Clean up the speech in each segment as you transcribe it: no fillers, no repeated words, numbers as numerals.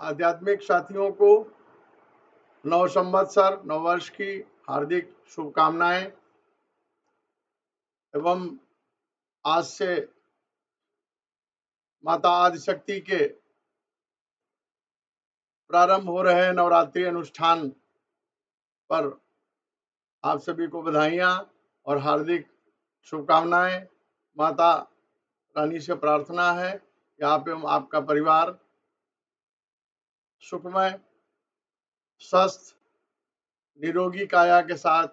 आध्यात्मिक साथियों को नव संवत्सर नववर्ष की हार्दिक शुभकामनाएं एवं आज से माता आदिशक्ति के प्रारंभ हो रहे नवरात्रि अनुष्ठान पर आप सभी को बधाइयां और हार्दिक शुभकामनाएं। माता रानी से प्रार्थना है कि आप एवं आपका परिवार सुखमय, स्वस्थ, निरोगी काया के साथ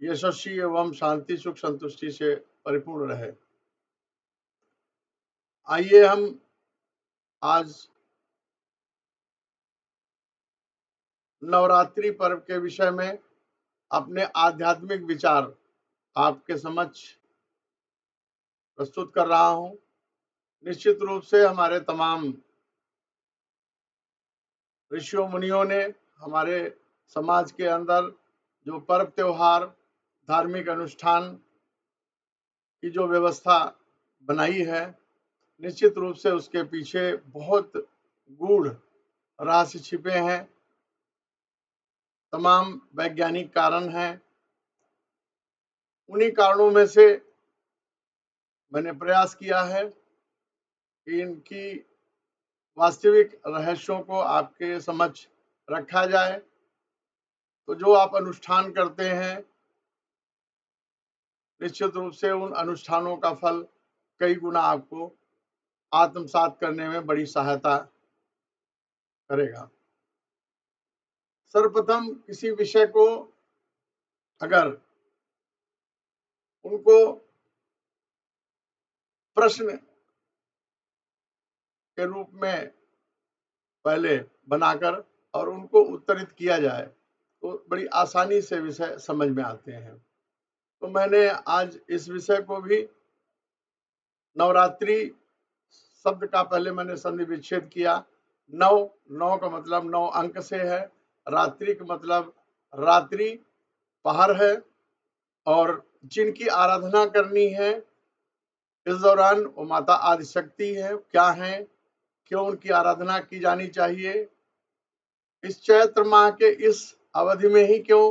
यशस्वी एवं शांति, सुख, संतुष्टि से परिपूर्ण रहे। आइए हम आज नवरात्रि पर्व के विषय में अपने आध्यात्मिक विचार आपके समक्ष प्रस्तुत कर रहा हूं। निश्चित रूप से हमारे तमाम ऋषियों मुनियों ने हमारे समाज के अंदर जो पर्व त्योहार, धार्मिक अनुष्ठान की जो व्यवस्था बनाई है, निश्चित रूप से उसके पीछे बहुत गूढ़ रहस्य छिपे हैं, तमाम वैज्ञानिक कारण हैं। उन्हीं कारणों में से मैंने प्रयास किया है कि इनकी वास्तविक रहस्यों को आपके समक्ष रखा जाए। तो जो आप अनुष्ठान करते हैं, निश्चित रूप से उन अनुष्ठानों का फल कई गुना आपको आत्मसात करने में बड़ी सहायता करेगा। सर्वप्रथम किसी विषय को अगर उनको प्रश्न के रूप में पहले बनाकर और उनको उत्तरित किया जाए तो बड़ी आसानी से विषय समझ में आते हैं। तो मैंने आज इस विषय को भी नवरात्रि शब्द का पहले मैंने संधि विच्छेद किया। नौ का मतलब 9 अंक से है, रात्रि का मतलब रात्रि पहर है, और जिनकी आराधना करनी है इस दौरान वो माता आदिशक्ति है। क्या है, क्यों उनकी आराधना की जानी चाहिए, इस चैत्र माह के इस अवधि में ही क्यों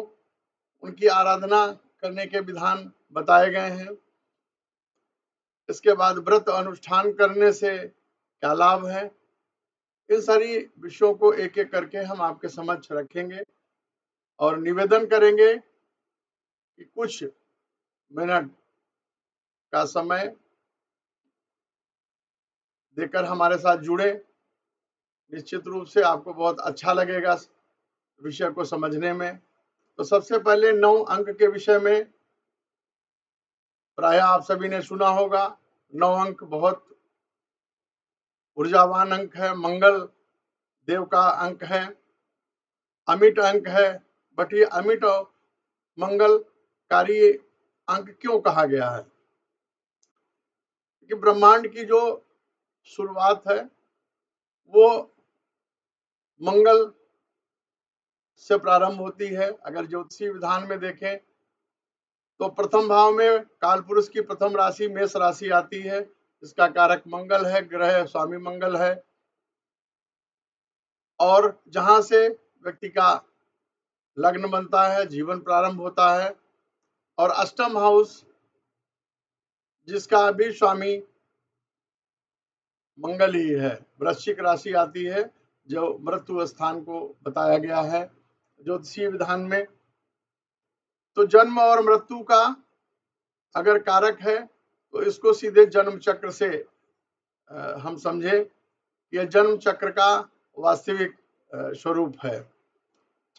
उनकी आराधना करने के विधान बताए गए हैं, इसके बाद व्रत अनुष्ठान करने से क्या लाभ है, इन सारी विषयों को एक एक करके हम आपके समक्ष रखेंगे और निवेदन करेंगे कि कुछ मिनट का समय देकर हमारे साथ जुड़े। निश्चित रूप से आपको बहुत अच्छा लगेगा विषय को समझने में। तो सबसे पहले 9 अंक के विषय में प्राय आप सभी ने सुना होगा। 9 अंक बहुत ऊर्जावान अंक है, मंगल देव का अंक है, अमिट अंक है। बट ये अमिट और मंगलकारी अंक क्यों कहा गया है? कि ब्रह्मांड की जो शुरुआत है वो मंगल से प्रारंभ होती है। अगर ज्योतिषीय विधान में देखें तो प्रथम भाव में काल पुरुष की प्रथम राशि मेष राशि आती है, इसका कारक मंगल है, ग्रह स्वामी मंगल है, और जहां से व्यक्ति का लग्न बनता है, जीवन प्रारंभ होता है। और अष्टम हाउस जिसका भी स्वामी मंगल ही है, वृश्चिक राशि आती है, जो मृत्यु स्थान को बताया गया है ज्योतिषीय विधान में। तो जन्म और मृत्यु का अगर कारक है तो इसको सीधे जन्म चक्र से हम समझे, यह जन्म चक्र का वास्तविक स्वरूप है।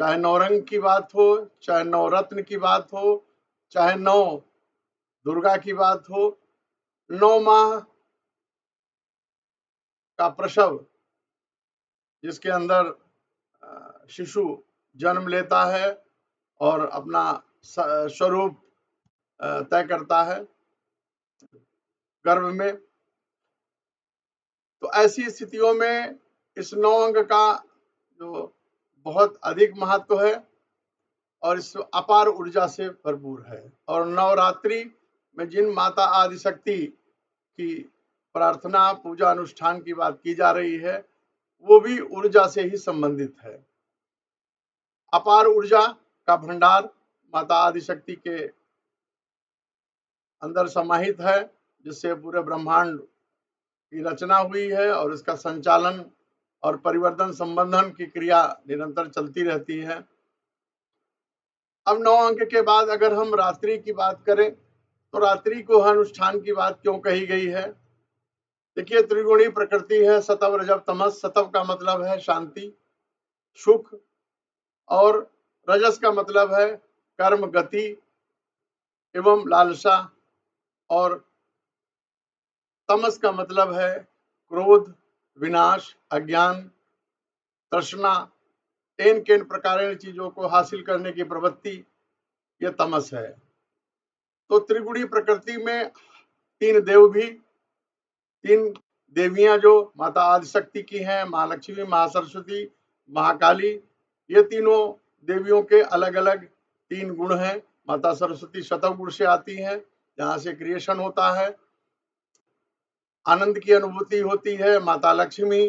चाहे नौरंग की बात हो, चाहे नवरत्न की बात हो, चाहे 9 दुर्गा की बात हो, 9 माह का प्रसव जिसके अंदर शिशु जन्म लेता है और अपना स्वरूप तय करता है गर्भ में। तो ऐसी स्थितियों में इस 9 अंक का जो बहुत अधिक महत्व है और इस अपार ऊर्जा से भरपूर है। और नवरात्रि में जिन माता आदिशक्ति की प्रार्थना पूजा अनुष्ठान की बात की जा रही है, वो भी ऊर्जा से ही संबंधित है। अपार ऊर्जा का भंडार माता आदिशक्ति के अंदर समाहित है, जिससे पूरे ब्रह्मांड की रचना हुई है और इसका संचालन और परिवर्तन संबंधन की क्रिया निरंतर चलती रहती है। अब 9 अंक के बाद अगर हम रात्रि की बात करें तो रात्रि को अनुष्ठान की बात क्यों कही गई है? देखिए, त्रिगुणी प्रकृति है, सतव रजब तमस। सतव का मतलब है शांति, सुख, और रजस का मतलब है कर्म, गति एवं लालसा, और तमस का मतलब है क्रोध, विनाश, अज्ञान, तृष्णा, इन किन प्रकार चीजों को हासिल करने की प्रवृत्ति, यह तमस है। तो त्रिगुणी प्रकृति में 3 देव भी, 3 देवियां जो माता आदिशक्ति की हैं, महालक्ष्मी, महासरस्वती, महाकाली, ये तीनों देवियों के अलग अलग 3 गुण हैं। माता सरस्वती शतव गुण से आती हैं, जहां से क्रिएशन होता है, आनंद की अनुभूति होती है। माता लक्ष्मी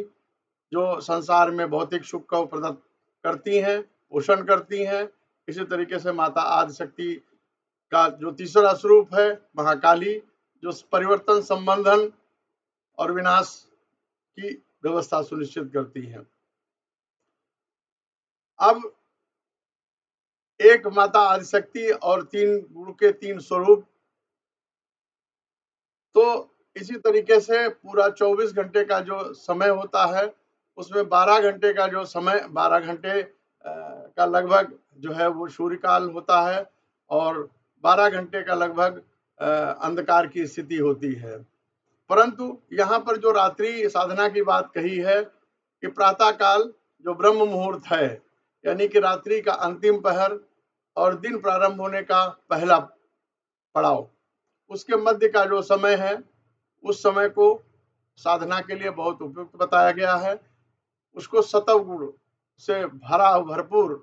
जो संसार में भौतिक सुख को प्रदान करती हैं, पोषण करती हैं। इसी तरीके से माता आदिशक्ति का जो तीसरा स्वरूप है महाकाली, जो परिवर्तन, संबंधन और विनाश की व्यवस्था सुनिश्चित करती है। अब एक माता आदिशक्ति और 3 गुण के 3 स्वरूप, तो इसी तरीके से पूरा 24 घंटे का जो समय होता है, उसमें 12 घंटे का जो समय, 12 घंटे का लगभग जो है वो सूर्यकाल होता है, और 12 घंटे का लगभग अंधकार की स्थिति होती है। परंतु यहाँ पर जो रात्रि साधना की बात कही है कि प्रातः काल जो ब्रह्म मुहूर्त है, यानी कि रात्रि का अंतिम पहर और दिन प्रारंभ होने का पहला पड़ाव, उसके मध्य का जो समय है, उस समय को साधना के लिए बहुत उपयुक्त बताया गया है। उसको सतव गुण से भरा भरपूर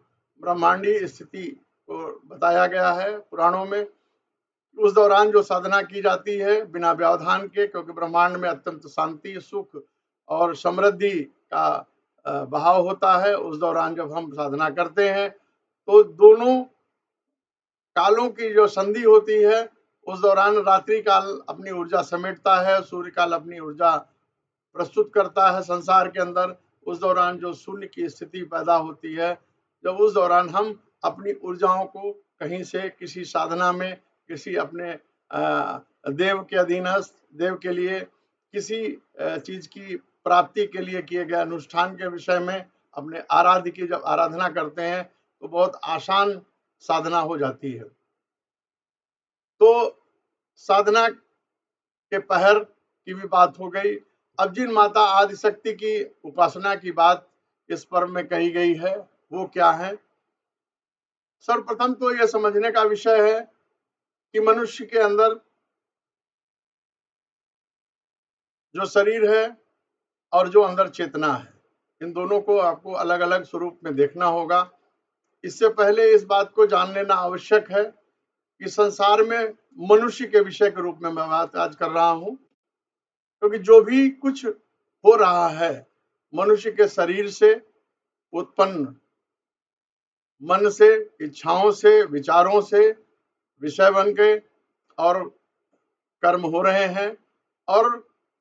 ब्रह्मांडीय स्थिति को बताया गया है पुराणों में। उस दौरान जो साधना की जाती है बिना व्यवधान के, क्योंकि ब्रह्मांड में अत्यंत शांति, सुख और समृद्धि का बहाव होता है, उस दौरान जब हम साधना करते हैं तो दोनों कालों की जो संधि होती है, उस दौरान रात्रि काल अपनी ऊर्जा समेटता है, सूर्य काल अपनी ऊर्जा प्रस्तुत करता है संसार के अंदर। उस दौरान जो शून्य की स्थिति पैदा होती है, जब उस दौरान हम अपनी ऊर्जाओं को कहीं से किसी साधना में, किसी अपने देव के अधीनस्थ, देव के लिए किसी चीज की प्राप्ति के लिए किए गए अनुष्ठान के विषय में अपने आराध्य की जब आराधना करते हैं तो बहुत आसान साधना हो जाती है। तो साधना के पहर की भी बात हो गई। अब जिन माता आदिशक्ति की उपासना की बात इस पर्व में कही गई है, वो क्या है? सर्वप्रथम तो यह समझने का विषय है कि मनुष्य के अंदर जो शरीर है और जो अंदर चेतना है, इन दोनों को आपको अलग अलग स्वरूप में देखना होगा। इससे पहले इस बात को जान लेना आवश्यक है कि संसार में मनुष्य के विषय के रूप में मैं बात आज कर रहा हूं, क्योंकि जो भी कुछ हो रहा है मनुष्य के शरीर से उत्पन्न, मन से, इच्छाओं से, विचारों से विषय बन के और कर्म हो रहे हैं। और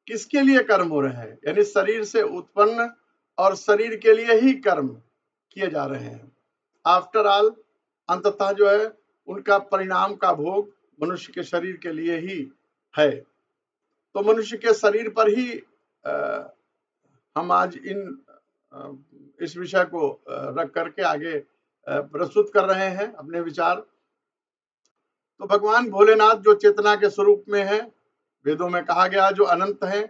किसके लिए कर्म हो रहे हैं? यानी शरीर से उत्पन्न और शरीर के लिए ही कर्म किए जा रहे हैं। आफ्टर ऑल, अंततः जो है उनका परिणाम का भोग मनुष्य के शरीर के लिए ही है। तो मनुष्य के शरीर पर ही हम आज इस विषय को रख करके आगे प्रस्तुत कर रहे हैं अपने विचार। तो भगवान भोलेनाथ जो चेतना के स्वरूप में है, वेदों में कहा गया जो अनंत है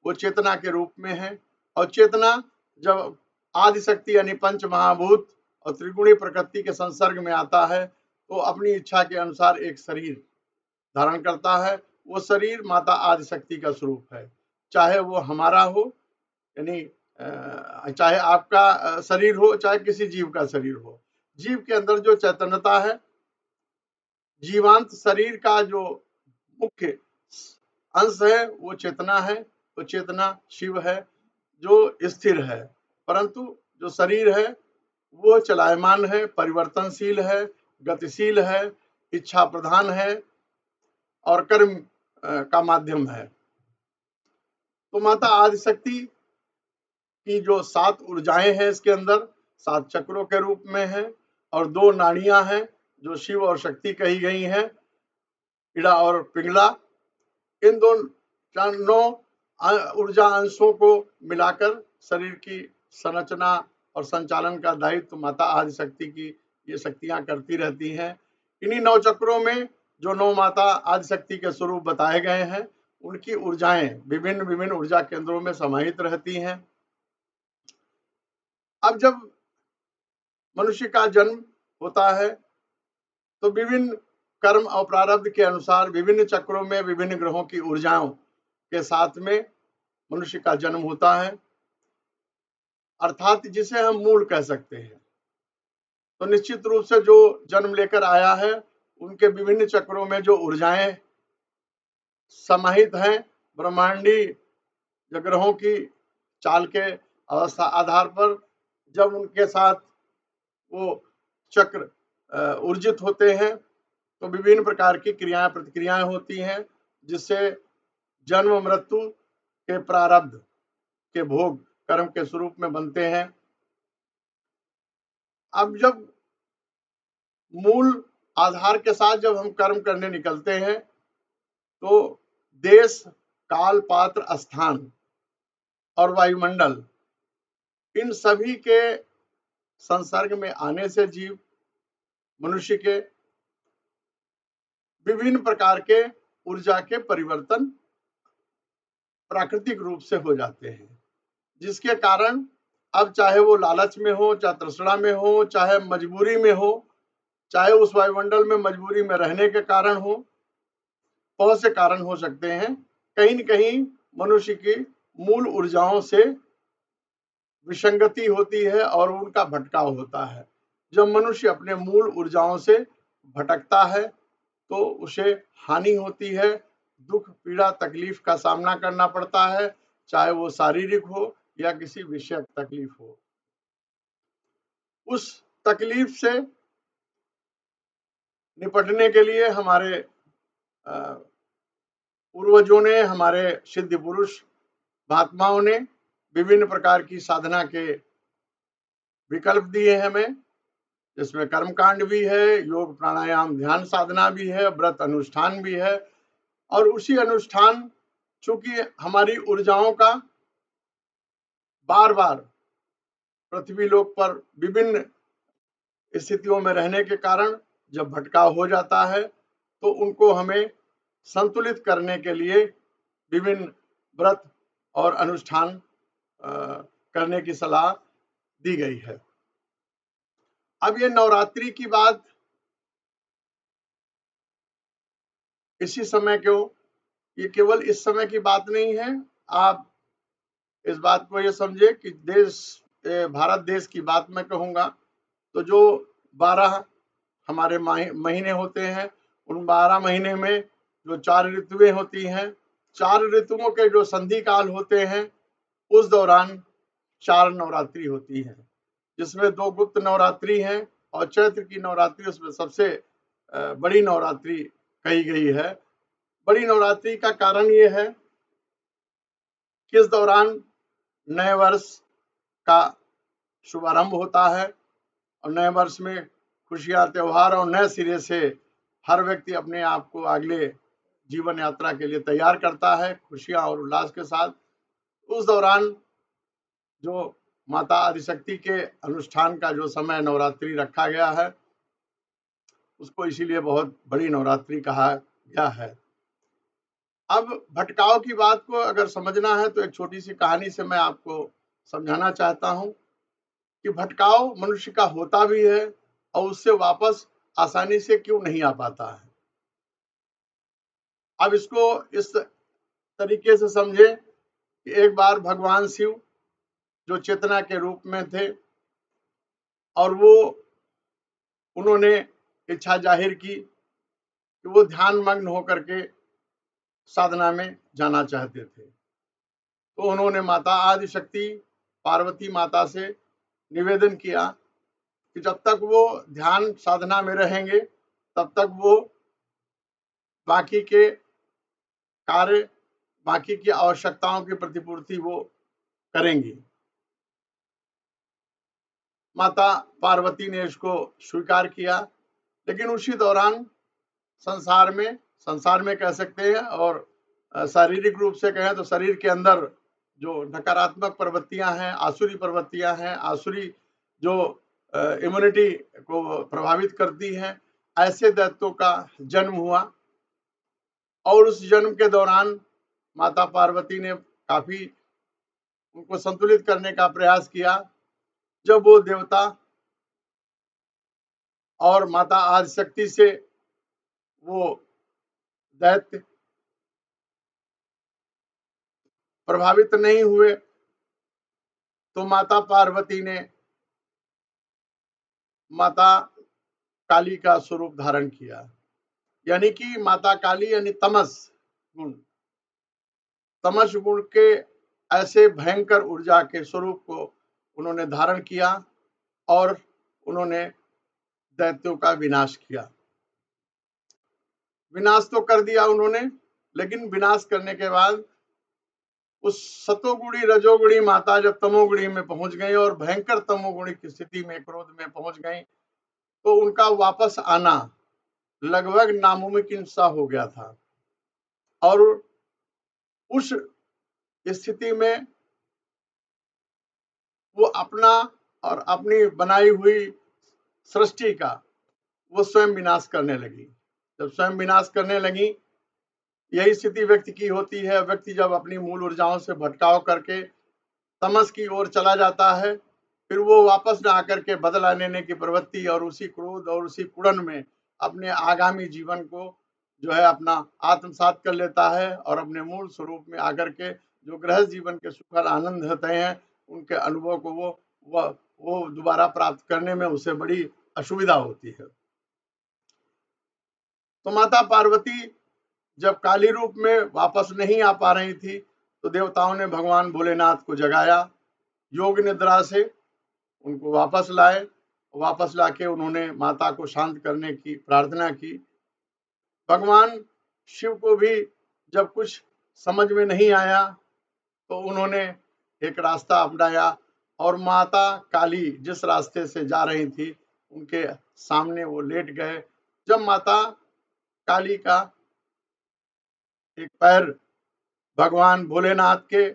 वो चेतना के रूप में है। और चेतना जब आदिशक्ति यानी पंच महाभूत और त्रिगुणी प्रकृति के संसर्ग में आता है तो अपनी इच्छा के अनुसार एक शरीर धारण करता है। वो शरीर माता आदिशक्ति का स्वरूप है, चाहे वो हमारा हो, यानी चाहे आपका शरीर हो, चाहे किसी जीव का शरीर हो। जीव के अंदर जो चैतन्यता है, जीवांत शरीर का जो मुख्य अंश है वो चेतना है। तो चेतना शिव है जो स्थिर है परंतु जो शरीर है वो चलायमान है, परिवर्तनशील है, गतिशील है, इच्छा प्रधान है और कर्म का माध्यम है। तो माता आदिशक्ति की जो 7 ऊर्जाएं हैं इसके अंदर 7 चक्रों के रूप में है और 2 नाड़ियां हैं जो शिव और शक्ति कही गई हैं, इड़ा और पिंगला। इन 9 ऊर्जा अंशों को मिलाकर शरीर की संरचना और संचालन का दायित्व माता आदिशक्ति की ये शक्तियां करती रहती हैं। इन्हीं 9 चक्रों में जो 9 माता आदिशक्ति के स्वरूप बताए गए हैं उनकी ऊर्जाएं विभिन्न विभिन्न ऊर्जा केंद्रों में समाहित रहती हैं। अब जब मनुष्य का जन्म होता है तो विभिन्न कर्म और प्रारब्ध के अनुसार विभिन्न चक्रों में विभिन्न ग्रहों की ऊर्जाओं के साथ में मनुष्य का जन्म होता है, अर्थात जिसे हम मूल कह सकते हैं। तो निश्चित रूप से जो जन्म लेकर आया है उनके विभिन्न चक्रों में जो ऊर्जाएं समाहित हैं ब्रह्मांडी ग्रहों की चाल के अवस्था आधार पर, जब उनके साथ वो चक्र ऊर्जित होते हैं तो विभिन्न प्रकार की क्रियाएं प्रतिक्रियाएं होती हैं जिससे जन्म मृत्यु के प्रारब्ध के भोग कर्म के स्वरूप में बनते हैं। अब जब मूल आधार के साथ जब हम कर्म करने निकलते हैं तो देश काल पात्र स्थान और वायुमंडल इन सभी के संसर्ग में आने से जीव मनुष्य के विभिन्न प्रकार के ऊर्जा के परिवर्तन प्राकृतिक रूप से हो जाते हैं, जिसके कारण अब चाहे वो लालच में हो, चाहे तृष्णा में हो, चाहे मजबूरी में हो, चाहे उस वायुमंडल में मजबूरी में रहने के कारण हो, बहुत से कारण हो सकते हैं। कहीं न कहीं मनुष्य की मूल ऊर्जाओं से विसंगति होती है और उनका भटकाव होता है। जब मनुष्य अपने मूल ऊर्जाओं से भटकता है तो उसे हानि होती है, दुख पीड़ा तकलीफ का सामना करना पड़ता है, चाहे वो शारीरिक हो या किसी विषयक तकलीफ हो। उस तकलीफ से निपटने के लिए हमारे पूर्वजों ने, हमारे सिद्ध पुरुष महात्माओं ने विभिन्न प्रकार की साधना के विकल्प दिए हैं हमें, जिसमें कर्मकांड भी है, योग प्राणायाम ध्यान साधना भी है, व्रत अनुष्ठान भी है। और उसी अनुष्ठान चूंकि हमारी ऊर्जाओं का बार बार पृथ्वी लोक पर विभिन्न स्थितियों में रहने के कारण जब भटकाव हो जाता है तो उनको हमें संतुलित करने के लिए विभिन्न व्रत और अनुष्ठान करने की सलाह दी गई है। अब ये नवरात्रि की बात इसी समय क्यों, ये केवल इस समय की बात नहीं है। आप इस बात को ये समझे कि भारत देश की बात मैं कहूँगा तो जो 12 हमारे महीने होते हैं उन 12 महीने में जो 4 ऋतुएं होती हैं, 4 ऋतुओं के जो संधि काल होते हैं उस दौरान 4 नवरात्रि होती हैं, जिसमें 2 गुप्त नवरात्रि हैं और चैत्र की नवरात्रि उसमें सबसे बड़ी नवरात्रि कही गई है। बड़ी नवरात्रि का कारण ये है कि इस दौरान नए वर्ष का शुभारंभ होता है और नए वर्ष में खुशियां, त्योहार और नए सिरे से हर व्यक्ति अपने आप को अगले जीवन यात्रा के लिए तैयार करता है खुशियां और उल्लास के साथ। उस दौरान जो माता आदिशक्ति के अनुष्ठान का जो समय नवरात्रि रखा गया है उसको इसीलिए बहुत बड़ी नवरात्रि कहा गया है। अब भटकाव की बात को अगर समझना है तो एक छोटी सी कहानी से मैं आपको समझाना चाहता हूं कि भटकाव मनुष्य का होता भी है और उससे वापस आसानी से क्यों नहीं आ पाता है। अब इसको इस तरीके से समझे कि एक बार भगवान शिव जो चेतना के रूप में थे और उन्होंने इच्छा जाहिर की कि वो ध्यान मग्न होकर के साधना में जाना चाहते थे। तो उन्होंने माता आदिशक्ति पार्वती माता से निवेदन किया कि जब तक वो ध्यान साधना में रहेंगे तब तक वो बाकी के कार्य, बाकी की आवश्यकताओं की प्रतिपूर्ति वो करेंगी। माता पार्वती ने इसको स्वीकार किया, लेकिन उसी दौरान संसार में कह सकते हैं, और शारीरिक रूप से कहें तो शरीर के अंदर जो नकारात्मक प्रवृत्तियां हैं, आसुरी जो इम्यूनिटी को प्रभावित करती हैं, ऐसे दैत्यों का जन्म हुआ। और उस जन्म के दौरान माता पार्वती ने काफी उनको संतुलित करने का प्रयास किया। जब वो देवता और माता आदिशक्ति से वो दैत्य प्रभावित नहीं हुए, तो माता पार्वती ने माता काली का स्वरूप धारण किया, यानी कि माता काली यानी गुण तमस गुण के ऐसे भयंकर ऊर्जा के स्वरूप को उन्होंने धारण किया और उन्होंने दैत्यों का विनाश किया। विनाश तो कर दिया उन्होंने, लेकिन विनाश करने के बाद उस सतोगुणी रजोगुणी माता जब तमोगुणी में पहुंच गई और भयंकर तमोगुणी की स्थिति में, क्रोध में पहुंच गई, तो उनका वापस आना लगभग नामुमकिन सा हो गया था। और उस स्थिति में वो अपना और अपनी बनाई हुई सृष्टि का वो स्वयं विनाश करने लगी। जब स्वयं विनाश करने लगी, यही स्थिति व्यक्ति की होती है। व्यक्ति जब अपनी मूल ऊर्जाओं से भटकाव करके तमस की ओर चला जाता है, फिर वो वापस न आकर के बदला लेने की प्रवृत्ति और उसी क्रोध और उसी कुड़न में अपने आगामी जीवन को जो है अपना आत्मसात कर लेता है और अपने मूल स्वरूप में आकर के जो गृहस्थ जीवन के सुख और आनंद होते हैं, उनके अनुभव को वो दोबारा प्राप्त करने में उसे बड़ी असुविधा होती है। तो माता पार्वती जब काली रूप में वापस नहीं आ पा रही थी, तो देवताओं ने भगवान भोलेनाथ को जगाया, योग निद्रा से उनको वापस लाए। वापस लाके उन्होंने माता को शांत करने की प्रार्थना की। भगवान शिव को भी जब कुछ समझ में नहीं आया, तो उन्होंने एक रास्ता अपनाया और माता काली जिस रास्ते से जा रही थी, उनके सामने वो लेट गए। जब माता काली का एक पैर भगवान भोलेनाथ के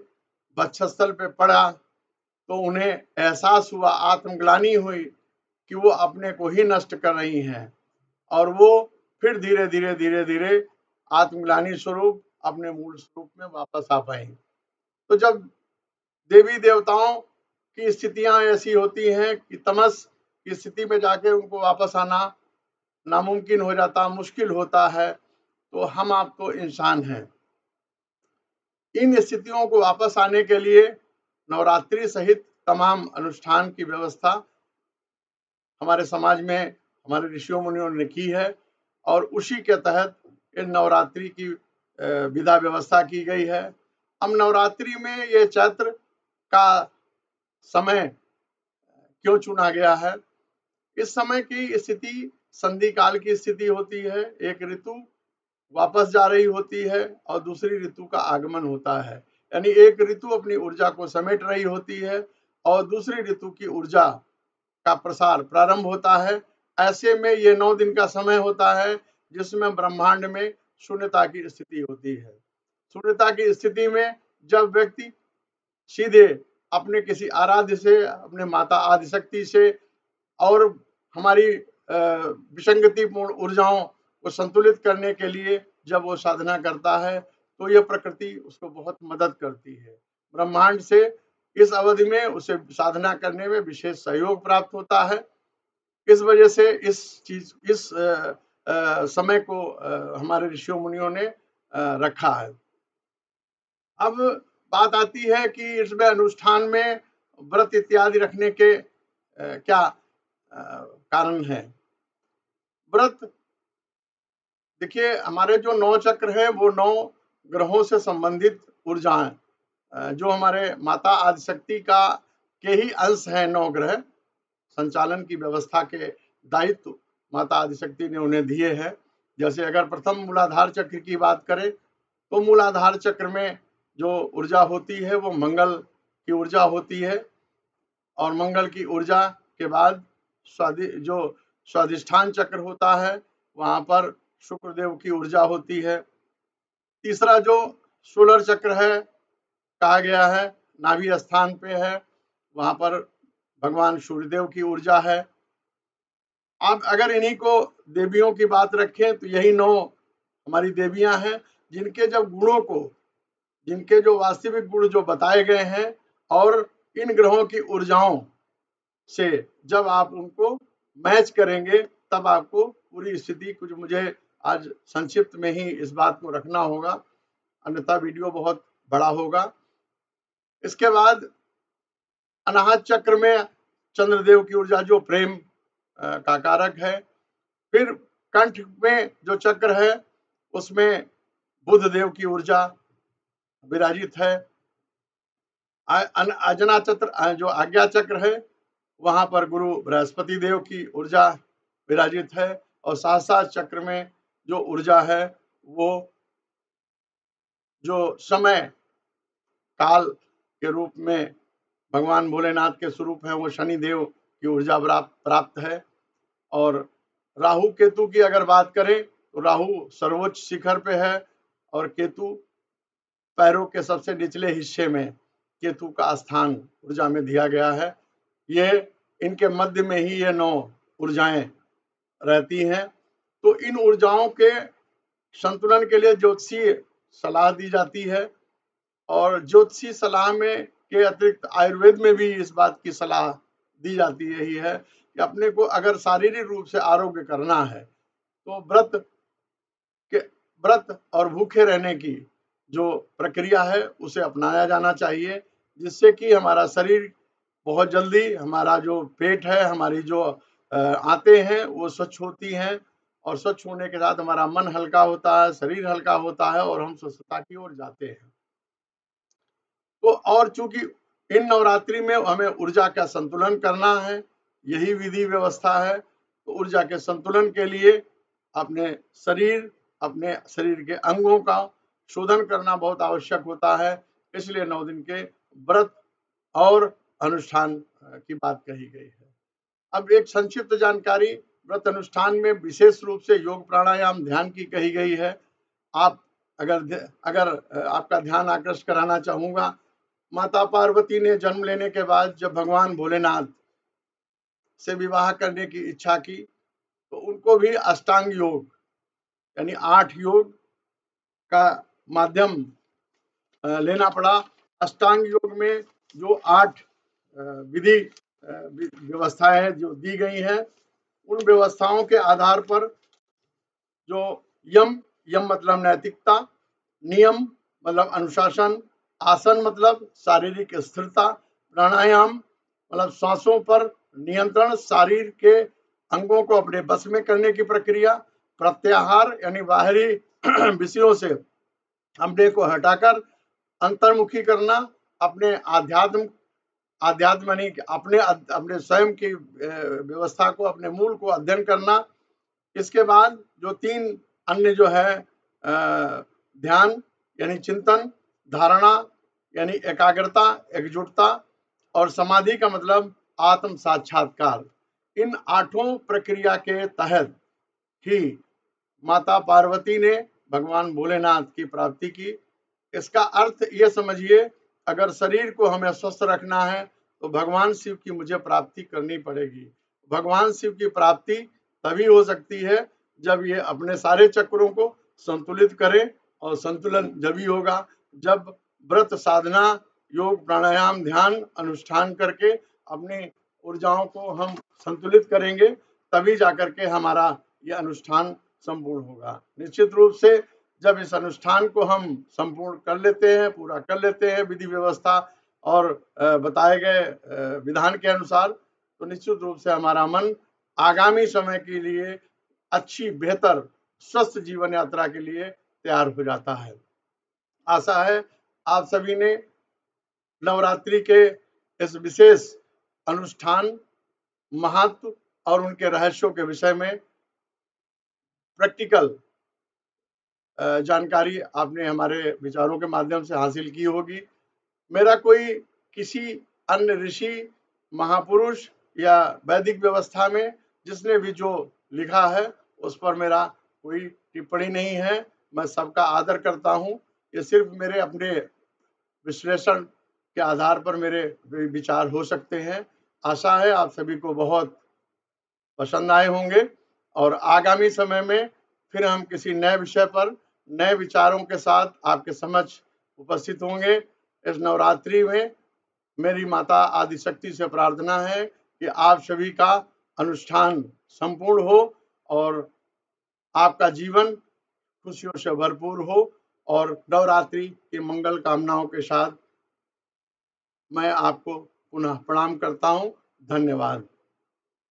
वक्षस्थल पे पड़ा, तो उन्हें एहसास हुआ, आत्मग्लानि हुई कि वो अपने को ही नष्ट कर रही हैं, और वो फिर धीरे धीरे आत्मग्लानि स्वरूप अपने मूल स्वरूप में वापस आ पाई। तो जब देवी देवताओं की स्थितियां ऐसी होती हैं कि तमस की स्थिति में जाके उनको वापस आना नामुमकिन हो जाता, मुश्किल होता है, तो हम आप तो इंसान हैं। इन स्थितियों को वापस आने के लिए नवरात्रि सहित तमाम अनुष्ठान की व्यवस्था हमारे समाज में हमारे ऋषियों मुनियों ने की है, और उसी के तहत इन नवरात्रि की विधा व्यवस्था की गई है। अब नवरात्रि में ये चैत्र का समय क्यों चुना गया है? इस समय की स्थिति संधि काल की स्थिति होती है। एक ऋतु वापस जा रही होती है और दूसरी ऋतु का आगमन होता है, यानी एक ऋतु अपनी ऊर्जा को समेट रही होती है और दूसरी ऋतु की ऊर्जा का प्रसार प्रारंभ होता है। ऐसे में ये 9 दिन का समय होता है जिसमें ब्रह्मांड में शून्यता की स्थिति होती है। शून्यता की स्थिति में जब व्यक्ति सीधे अपने किसी आराध्य से, अपने माता आदिशक्ति से और हमारी विसंगतिपूर्ण ऊर्जाओं को संतुलित करने के लिए जब वो साधना करता है, तो यह प्रकृति उसको बहुत मदद करती है। ब्रह्मांड से इस अवधि में उसे साधना करने में विशेष सहयोग प्राप्त होता है। इस वजह से इस समय को हमारे ऋषियों मुनियों ने रखा है। अब बात आती है कि इसमें अनुष्ठान में व्रत इत्यादि रखने के क्या कारण है। व्रत, देखिए, हमारे जो 9 चक्र है वो 9 ग्रहों से संबंधित ऊर्जाएं, जो हमारे माता आदिशक्ति का के ही अंश हैं 9 ग्रह। संचालन की व्यवस्था के दायित्व माता आदिशक्ति ने उन्हें दिए हैं। जैसे अगर प्रथम मूलाधार चक्र की बात करें तो मूलाधार चक्र में जो ऊर्जा होती है वो मंगल की ऊर्जा होती है, और मंगल की ऊर्जा के बाद जो स्वादिष्ठान चक्र होता है वहां पर शुक्रदेव की ऊर्जा होती है। तीसरा जो सोलर चक्र है कहा गया है नाभि स्थान पे है, वहां पर भगवान सूर्यदेव की ऊर्जा है। अब अगर इन्हीं को देवियों की बात रखें तो यही 9 हमारी देवियां हैं, जिनके जब गुणों को, जिनके जो वास्तविक गुण जो बताए गए हैं और इन ग्रहों की ऊर्जाओं से जब आप उनको मैच करेंगे तब आपको पूरी स्थिति, कुछ मुझे आज संक्षिप्त में ही इस बात को रखना होगा, अन्यथा वीडियो बहुत बड़ा होगा। इसके बाद अनाहत चक्र में चंद्रदेव की ऊर्जा जो प्रेम का कारक है। फिर कंठ में जो चक्र है उसमें बुध देव की ऊर्जा विराजित है। अजना चक्र जो आज्ञा चक्र है वहां पर गुरु बृहस्पति देव की ऊर्जा विराजित है। और साथ चक्र में जो ऊर्जा है वो जो समय काल के रूप में भगवान भोलेनाथ के स्वरूप है वो शनि देव की ऊर्जा प्राप्त है। और राहु केतु की अगर बात करें तो राहु सर्वोच्च शिखर पे है और केतु पैरों के सबसे निचले हिस्से में केतु का स्थान ऊर्जा में दिया गया है। ये इनके मध्य में ही ये 9 ऊर्जाएं रहती हैं। तो इन ऊर्जाओं के संतुलन के लिए ज्योतिषीय सलाह दी जाती है, और ज्योतिषीय सलाह में के अतिरिक्त आयुर्वेद में भी इस बात की सलाह दी जाती यही है कि अपने को अगर शारीरिक रूप से आरोग्य करना है तो व्रत और भूखे रहने की जो प्रक्रिया है उसे अपनाया जाना चाहिए, जिससे कि हमारा शरीर बहुत जल्दी, हमारा जो पेट है, हमारी जो आंतें हैं वो स्वच्छ होती हैं, और स्वच्छ होने के साथ हमारा मन हल्का होता है, शरीर हल्का होता है और हम स्वस्थता की ओर जाते हैं। तो और चूंकि इन नवरात्रि में हमें ऊर्जा का संतुलन करना है, यही विधि व्यवस्था है, तो ऊर्जा के संतुलन के लिए अपने शरीर के अंगों का शोधन करना बहुत आवश्यक होता है। इसलिए 9 दिन के व्रत और अनुष्ठान की बात कही गई है। अब एक संक्षिप्त जानकारी व्रत अनुष्ठान में विशेष रूप से योग प्राणायाम ध्यान की कही गई है। आप अगर आपका ध्यान आकर्षित कराना चाहूंगा, माता पार्वती ने जन्म लेने के बाद जब भगवान भोलेनाथ से विवाह करने की इच्छा की तो उनको भी अष्टांग योग यानी 8 योग का माध्यम लेना पड़ा। अष्टांग योग में जो 8 विधि व्यवस्थाएं जो दी गई हैं, उन व्यवस्थाओं के आधार पर जो यम मतलब नैतिकता, नियम मतलब अनुशासन, आसन मतलब शारीरिक स्थिरता, प्राणायाम मतलब सांसों पर नियंत्रण, शरीर के अंगों को अपने बस में करने की प्रक्रिया, प्रत्याहार यानी बाहरी विषयों से अपने को हटाकर अंतर्मुखी करना, अपने आध्यात्म यानी अपने स्वयं की व्यवस्था को, अपने मूल को अध्ययन करना। इसके बाद जो 3 अन्य जो है ध्यान यानी चिंतन, धारणा यानी एकाग्रता, एकजुटता, और समाधि का मतलब आत्म साक्षात्कार। इन 8 प्रक्रिया के तहत ही माता पार्वती ने भगवान भोलेनाथ की प्राप्ति की। इसका अर्थ ये समझिए, अगर शरीर को हमें स्वस्थ रखना है तो भगवान शिव की मुझे प्राप्ति करनी पड़ेगी। भगवान शिव की प्राप्ति तभी हो सकती है जब ये अपने सारे चक्रों को संतुलित करें, और संतुलन जब ही होगा जब व्रत, साधना, योग, प्राणायाम, ध्यान, अनुष्ठान करके अपनी ऊर्जाओं को हम संतुलित करेंगे, तभी जाकर के हमारा ये अनुष्ठान संपूर्ण होगा। निश्चित रूप से जब इस अनुष्ठान को हम संपूर्ण कर लेते हैं, पूरा कर लेते हैं विधि व्यवस्था और बताए गए विधान के अनुसार, तो निश्चित रूप से हमारा मन आगामी समय के लिए अच्छी, बेहतर, स्वस्थ जीवन यात्रा के लिए तैयार हो जाता है। आशा है आप सभी ने नवरात्रि के इस विशेष अनुष्ठान, महत्व और उनके रहस्यों के विषय में प्रैक्टिकल जानकारी आपने हमारे विचारों के माध्यम से हासिल की होगी। मेरा कोई किसी अन्य ऋषि, महापुरुष या वैदिक व्यवस्था में जिसने भी जो लिखा है उस पर मेरा कोई टिप्पणी नहीं है। मैं सबका आदर करता हूँ। ये सिर्फ मेरे अपने विश्लेषण के आधार पर मेरे विचार हो सकते हैं। आशा है आप सभी को बहुत पसंद आए होंगे और आगामी समय में फिर हम किसी नए विषय पर नए विचारों के साथ आपके समक्ष उपस्थित होंगे। इस नवरात्रि में मेरी माता आदिशक्ति से प्रार्थना है कि आप सभी का अनुष्ठान संपूर्ण हो और आपका जीवन खुशियों से भरपूर हो। और नवरात्रि की मंगल कामनाओं के साथ मैं आपको पुनः प्रणाम करता हूं। धन्यवाद।